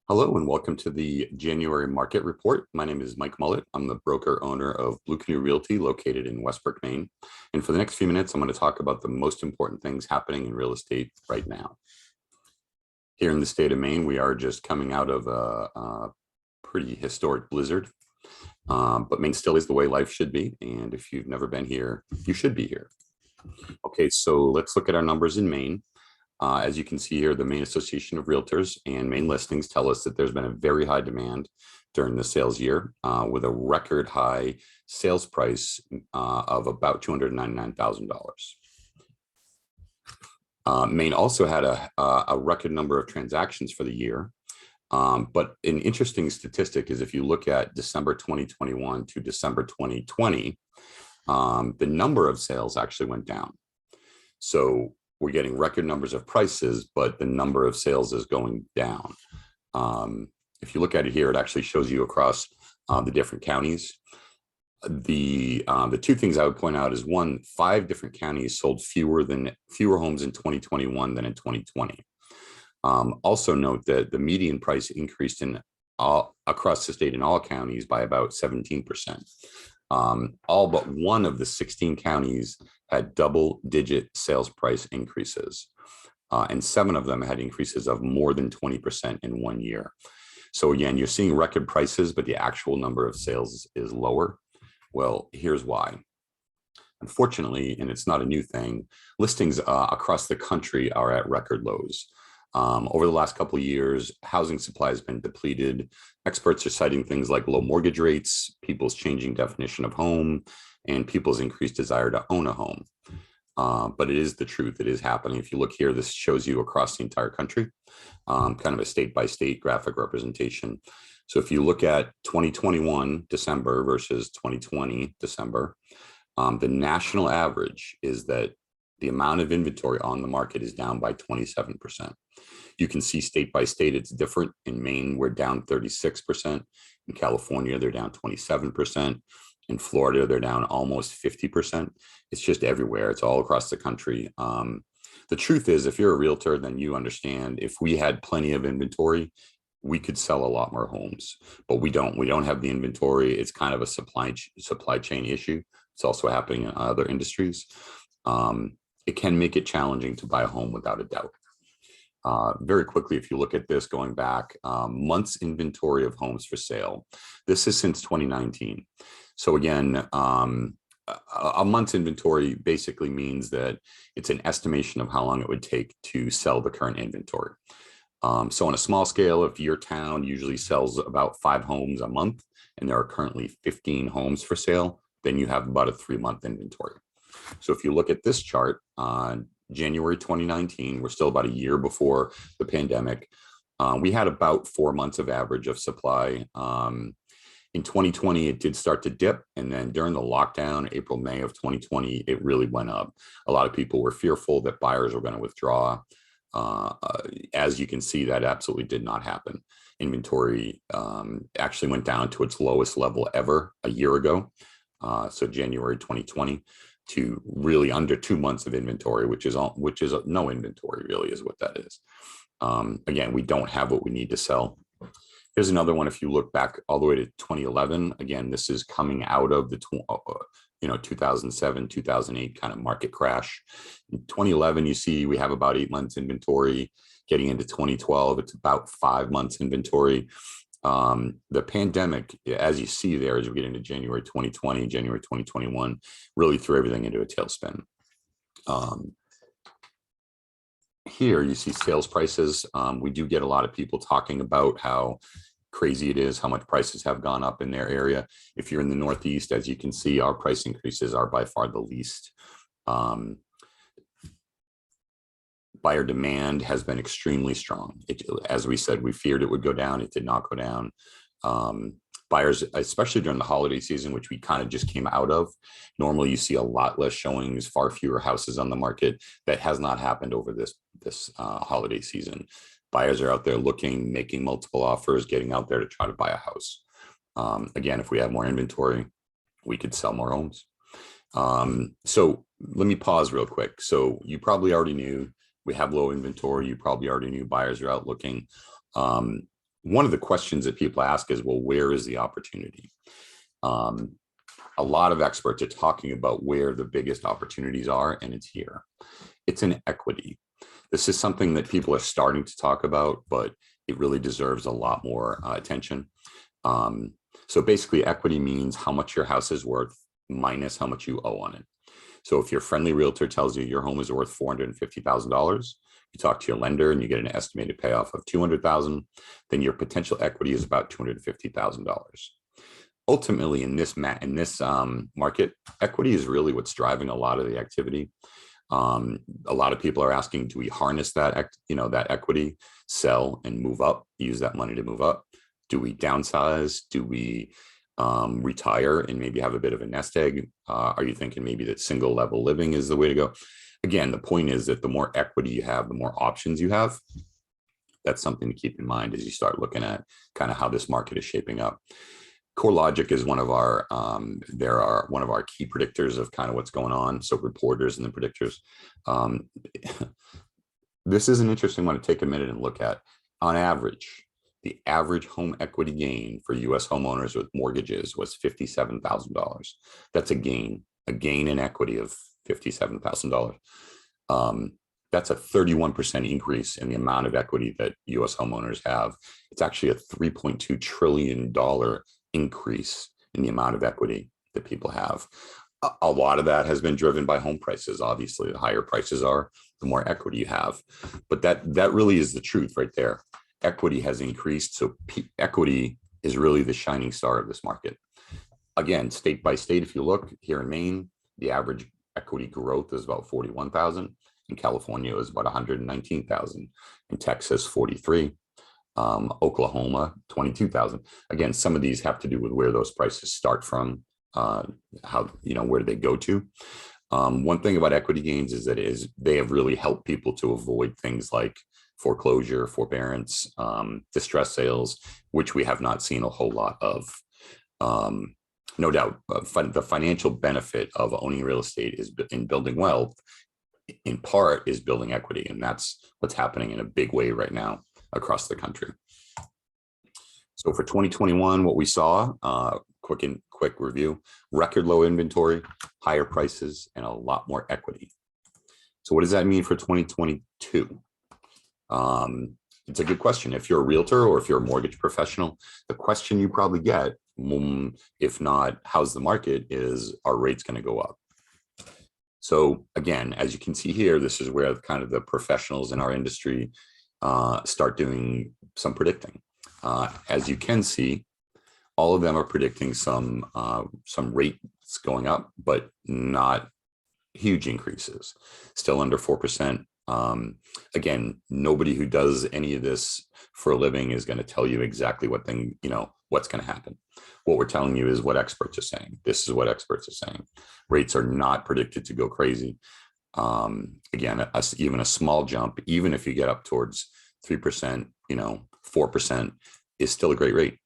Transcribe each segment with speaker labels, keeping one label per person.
Speaker 1: Hello and welcome to the January market report. My name is Mike Mullet. I'm the broker owner of Blue Canoe Realty located in Westbrook, Maine. And for the next few minutes, I'm going to talk about the most important things happening in real estate right now. Here in the state of Maine, we are just coming out of a pretty historic blizzard, but Maine still is the way life should be. And if you've never been here, you should be here. Okay, so let's look at our numbers in Maine. As you can see here, the Maine Association of Realtors and Maine listings tell us that there's been a very high demand during the sales year with a record high sales price of about $299,000. Maine also had a record number of transactions for the year. But an interesting statistic is if you look at December 2021 to December 2020, the number of sales actually went down. So we're getting record numbers of prices, but the number of sales is going down. If you look at it here, it actually shows you across the different counties. The two things I would point out is one, 5 different counties sold fewer homes in 2021 than in 2020. Also note that the median price increased across the state in all counties by about 17%. All but one of the 16 counties had double-digit sales price increases, and 7 of them had increases of more than 20% in 1 year. So again, you're seeing record prices, but the actual number of sales is lower. Well, here's why. Unfortunately, and it's not a new thing, listings across the country are at record lows. Over the last couple of years, housing supply has been depleted. Experts are citing things like low mortgage rates, people's changing definition of home, and people's increased desire to own a home. But it is the truth. It is happening. If you look here, this shows you across the entire country, kind of a state-by-state graphic representation. So if you look at 2021 December versus 2020 December, the national average is that the amount of inventory on the market is down by 27%. You can see state by state, it's different. In Maine, we're down 36%. In California, they're down 27%. In Florida, they're down almost 50%. It's just everywhere. It's all across the country. The truth is, if you're a realtor, then you understand if we had plenty of inventory, we could sell a lot more homes, but we don't. We don't have the inventory. It's kind of a supply chain issue. It's also happening in other industries. It can make it challenging to buy a home without a doubt. Very quickly, if you look at this going back, months inventory of homes for sale. This is since 2019. So again, a month's inventory basically means that it's an estimation of how long it would take to sell the current inventory. So on a small scale, if your town usually sells about 5 homes a month and there are currently 15 homes for sale, then you have about a 3-month inventory. So if you look at this chart on January 2019, we're still about a year before the pandemic. We had about 4 months of average of supply. In 2020, it did start to dip. And then during the lockdown, April, May of 2020, it really went up. A lot of people were fearful that buyers were going to withdraw. As you can see, that absolutely did not happen. Inventory actually went down to its lowest level ever a year ago. So January 2020 to really under 2 months of inventory, which is no inventory really is what that is. Again, we don't have what we need to sell. Here's another one. If you look back all the way to 2011, again, this is coming out of the 2007, 2008 kind of market crash. In 2011, you see we have about 8 months inventory. Getting into 2012, it's about 5 months inventory. The pandemic, as you see there, as we get into January 2020, January 2021, really threw everything into a tailspin. Here you see sales prices. We do get a lot of people talking about how crazy it is, how much prices have gone up in their area. If you're in the Northeast, as you can see, our price increases are by far the least. Buyer demand has been extremely strong. As we said, we feared it would go down. It did not go down. Buyers, especially during the holiday season, which we kind of just came out of, normally you see a lot less showings, far fewer houses on the market. That has not happened over this holiday season. Buyers are out there looking, making multiple offers, getting out there to try to buy a house. Again, if we have more inventory, we could sell more homes. So let me pause real quick. So you probably already knew we have low inventory. You probably already knew buyers are out looking. one of the questions that people ask is, well, where is the opportunity? Um, a lot of experts are talking about where the biggest opportunities are, and it's here. It's in equity. This is something that people are starting to talk about, but it really deserves a lot more attention. So basically, equity means how much your house is worth minus how much you owe on it. So if your friendly realtor tells you your home is worth $450,000, you talk to your lender and you get an estimated payoff of $200,000, then your potential equity is about $250,000. Ultimately, in this market, equity is really what's driving a lot of the activity. A lot of people are asking, do we harness that, that equity, sell and move up, use that money to move up? Do we downsize? Do we retire and maybe have a bit of a nest egg? Are you thinking maybe that single level living is the way to go? Again, the point is that the more equity you have, the more options you have. That's something to keep in mind as you start looking at kind of how this market is shaping up. CoreLogic is one of our one of our key predictors of kind of what's going on. So reporters and the predictors. This is an interesting one to take a minute and look at. On average, the average home equity gain for U.S. homeowners with mortgages was $57,000. That's a gain in equity of $57,000. That's a 31% increase in the amount of equity that U.S. homeowners have. It's actually a $3.2 trillion increase in the amount of equity that people have. A lot of that has been driven by home prices. Obviously, the higher prices are, the more equity you have. But that really is the truth right there. Equity has increased. So equity is really the shining star of this market. Again, state by state, if you look here in Maine, the average equity growth is about 41,000. In California, it was about 119,000. In Texas, 43. Oklahoma, 22,000. Again, some of these have to do with where those prices start from, where do they go to? One thing about equity gains is that they have really helped people to avoid things like foreclosure, forbearance, distress sales, which we have not seen a whole lot of. No doubt, the financial benefit of owning real estate is in building wealth, in part is building equity. And that's what's happening in a big way right now across the country. So for 2021, what we saw, quick review, record low inventory, higher prices, and a lot more equity. So what does that mean for 2022? It's a good question. If you're a realtor or if you're a mortgage professional, the question you probably get, if not, how's the market, is, are rates going to go up? So again, as you can see here, this is where kind of the professionals in our industry start doing some predicting. As you can see, all of them are predicting some rates going up, but not huge increases, still under 4%. Again, nobody who does any of this for a living is going to tell you exactly what's going to happen. What we're telling you is what experts are saying. This is what experts are saying. Rates are not predicted to go crazy. Again, even a small jump, even if you get up towards 3%, 4% is still a great rate.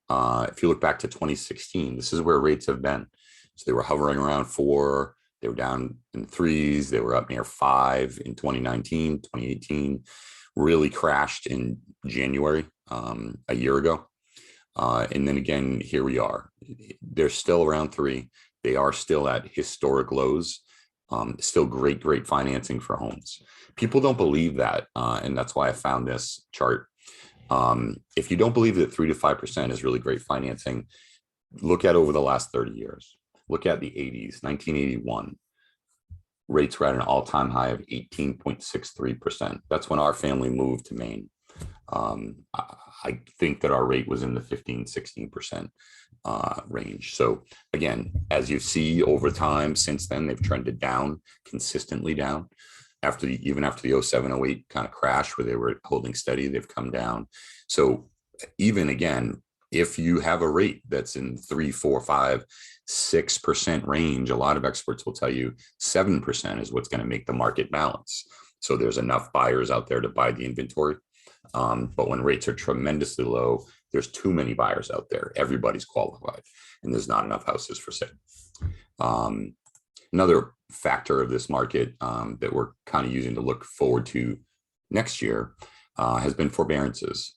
Speaker 1: If you look back to 2016, this is where rates have been. So they were hovering around 4, they were down in 3s, they were up near 5 in 2019, 2018, really crashed in January, a year ago. And then again, here we are. They're still around 3. They are still at historic lows. Still great financing for homes. People don't believe that, and that's why I found this chart. If you don't believe that 3 to 5% is really great financing, look at over the last 30 years. Look at the 80s, 1981. Rates were at an all-time high of 18.63%. That's when our family moved to Maine. I think that our rate was in the 15-16% range. So again, as you see over time since then, they've trended down, consistently down. Even after the 07, 08 kind of crash where they were holding steady, they've come down. So even again, if you have a rate that's in 3, 4, 5, 6% range, a lot of experts will tell you 7% is what's going to make the market balance. So there's enough buyers out there to buy the inventory. But when rates are tremendously low, there's too many buyers out there. Everybody's qualified, and there's not enough houses for sale. Another factor of this market that we're kind of using to look forward to next year has been forbearances.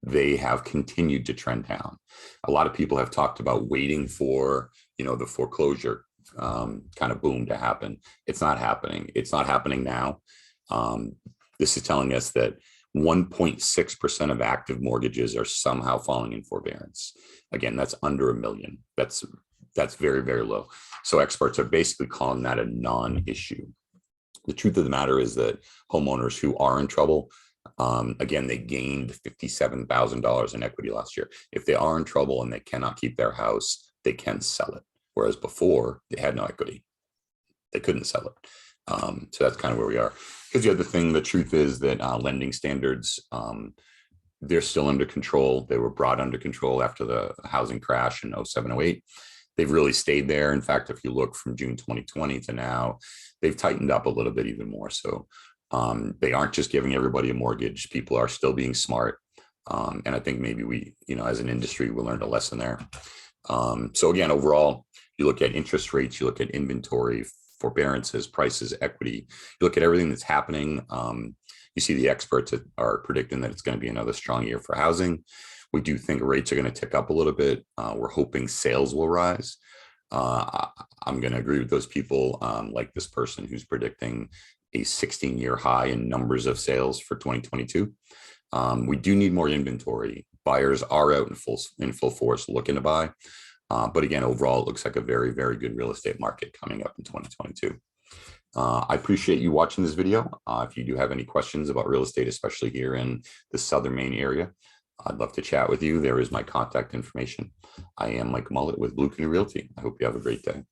Speaker 1: they have continued to trend down. A lot of people have talked about waiting for, the foreclosure kind of boom to happen. It's not happening. It's not happening now. This is telling us that 1.6% of active mortgages are somehow falling in forbearance. Again, that's under 1 million. That's very, very low. So experts are basically calling that a non-issue. The truth of the matter is that homeowners who are in trouble, again, they gained $57,000 in equity last year. If they are in trouble and they cannot keep their house, they can sell it. Whereas before, they had no equity. They couldn't sell it. So that's kind of where we are. Because the other thing, the truth is that lending standards, they're still under control. They were brought under control after the housing crash in 07, 08. They've really stayed there. In fact, if you look from June 2020 to now, they've tightened up a little bit even more. So they aren't just giving everybody a mortgage. People are still being smart. And I think maybe we, as an industry, we learned a lesson there. So again, overall, you look at interest rates, you look at inventory, forbearances, prices, equity, you look at everything that's happening. You see the experts are predicting that it's going to be another strong year for housing. We do think rates are going to tick up a little bit. We're hoping sales will rise. I'm going to agree with those people, like this person who's predicting a 16-year high in numbers of sales for 2022. We do need more inventory. Buyers are out in full force looking to buy. But again, overall, it looks like a very, very good real estate market coming up in 2022. I appreciate you watching this video. If you do have any questions about real estate, especially here in the Southern Maine area, I'd love to chat with you. There is my contact information. I am Mike Mullet with Blue Canoe Realty. I hope you have a great day.